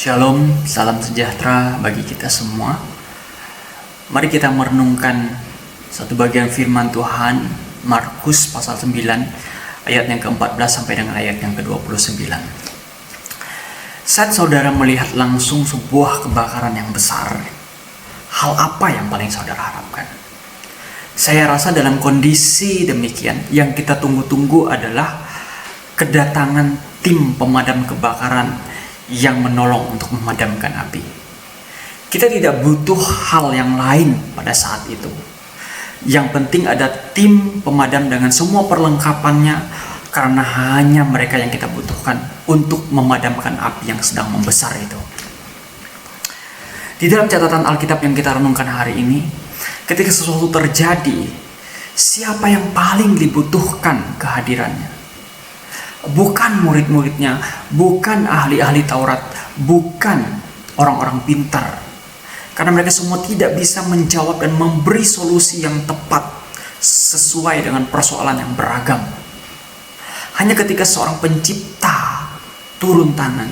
Shalom, salam sejahtera bagi kita semua. Mari kita merenungkan satu bagian firman Tuhan, Markus pasal 9 ayat yang ke-14 sampai dengan ayat yang ke-29. Saat saudara melihat langsung sebuah kebakaran yang besar, hal apa yang paling saudara harapkan? Saya rasa dalam kondisi demikian, yang kita tunggu-tunggu adalah kedatangan tim pemadam kebakaran yang menolong untuk memadamkan api. Kita tidak butuh hal yang lain pada saat itu. Yang penting ada tim pemadam dengan semua perlengkapannya, karena hanya mereka yang kita butuhkan untuk memadamkan api yang sedang membesar itu. Di dalam catatan Alkitab yang kita renungkan hari ini, ketika sesuatu terjadi, siapa yang paling dibutuhkan kehadirannya? Bukan murid-muridnya, bukan ahli-ahli Taurat, bukan orang-orang pintar. Karena mereka semua tidak bisa menjawab dan memberi solusi yang tepat sesuai dengan persoalan yang beragam. Hanya ketika seorang pencipta turun tangan,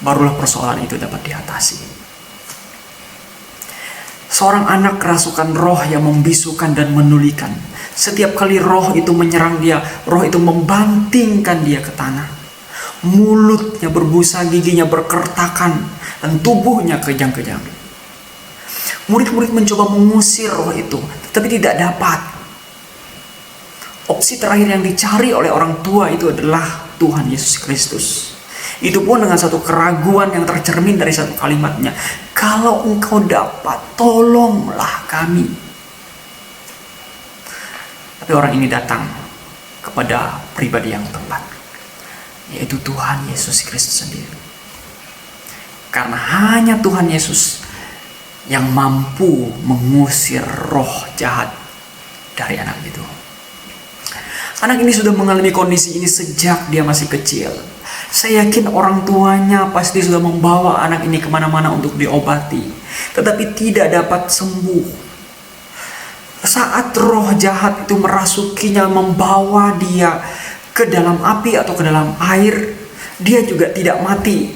barulah persoalan itu dapat diatasi. Seorang anak kerasukan roh yang membisukan dan menulikan. Setiap kali roh itu menyerang dia, roh itu membantingkan dia ke tanah. Mulutnya berbusa, giginya berkertakan, dan tubuhnya kejang-kejang. Murid-murid mencoba mengusir roh itu, tetapi tidak dapat. Opsi terakhir yang dicari oleh orang tua itu adalah Tuhan Yesus Kristus. Itu pun dengan satu keraguan yang tercermin dari satu kalimatnya. Kalau engkau dapat, tolonglah kami. Tapi orang ini datang kepada pribadi yang tepat, yaitu Tuhan Yesus Kristus sendiri. Karena hanya Tuhan Yesus yang mampu mengusir roh jahat dari anak itu. Anak ini sudah mengalami kondisi ini sejak dia masih kecil. Saya yakin orang tuanya pasti sudah membawa anak ini kemana-mana untuk diobati, tetapi tidak dapat sembuh. Saat roh jahat itu merasukinya, membawa dia ke dalam api atau ke dalam air, dia juga tidak mati.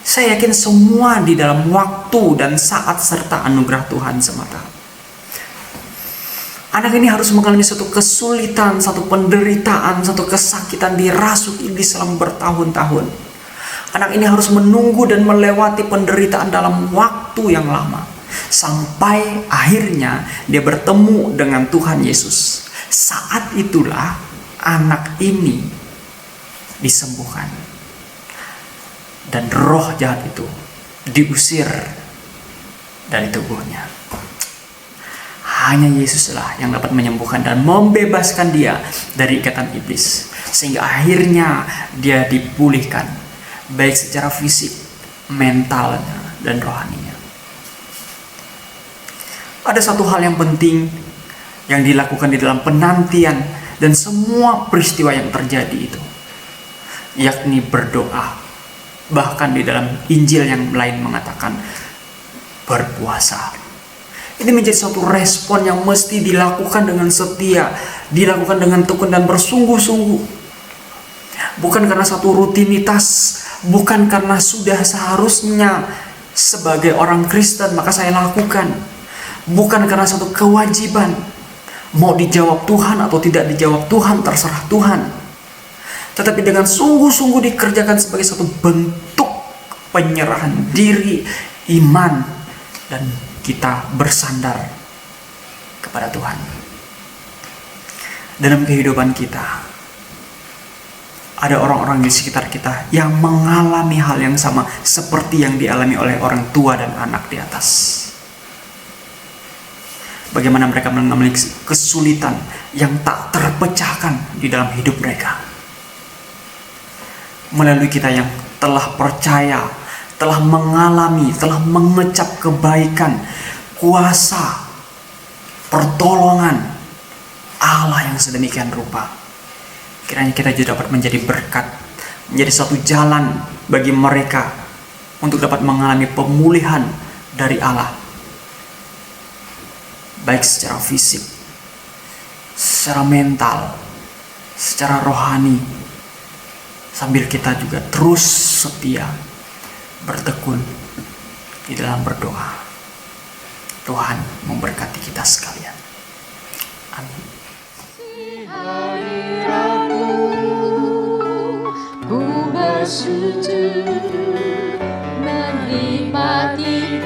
Saya yakin semua di dalam waktu dan saat serta anugerah Tuhan semata. Anak ini harus mengalami satu kesulitan, satu penderitaan, satu kesakitan, dirasuk iblis selama bertahun-tahun. Anak ini harus menunggu dan melewati penderitaan dalam waktu yang lama, sampai akhirnya dia bertemu dengan Tuhan Yesus. Saat itulah anak ini disembuhkan, dan roh jahat itu diusir dari tubuhnya. Hanya Yesuslah yang dapat menyembuhkan dan membebaskan dia dari ikatan iblis, sehingga akhirnya dia dipulihkan, baik secara fisik, mentalnya, dan rohaninya. Ada satu hal yang penting yang dilakukan di dalam penantian dan semua peristiwa yang terjadi itu, yakni berdoa. Bahkan di dalam Injil yang lain mengatakan berpuasa. Ini menjadi suatu respon yang mesti dilakukan dengan setia, dilakukan dengan tekun dan bersungguh-sungguh. Bukan karena satu rutinitas, bukan karena sudah seharusnya sebagai orang Kristen maka saya lakukan. Bukan karena satu kewajiban, mau dijawab Tuhan atau tidak dijawab Tuhan, terserah Tuhan. Tetapi dengan sungguh-sungguh dikerjakan sebagai satu bentuk penyerahan diri, iman, dan kita bersandar kepada Tuhan. Dalam kehidupan kita, ada orang-orang di sekitar kita yang mengalami hal yang sama seperti yang dialami oleh orang tua dan anak di atas. Bagaimana mereka mengalami kesulitan yang tak terpecahkan di dalam hidup mereka. Melalui kita yang telah percaya, telah mengalami, telah mengecap kebaikan, kuasa, pertolongan Allah yang sedemikian rupa. Kiranya kita juga dapat menjadi berkat, menjadi satu jalan bagi mereka untuk dapat mengalami pemulihan dari Allah, baik secara fisik, secara mental, secara rohani, sambil kita juga terus setia bertekun di dalam berdoa. Tuhan memberkati kita sekalian. Amin. Ku bersujud menikmati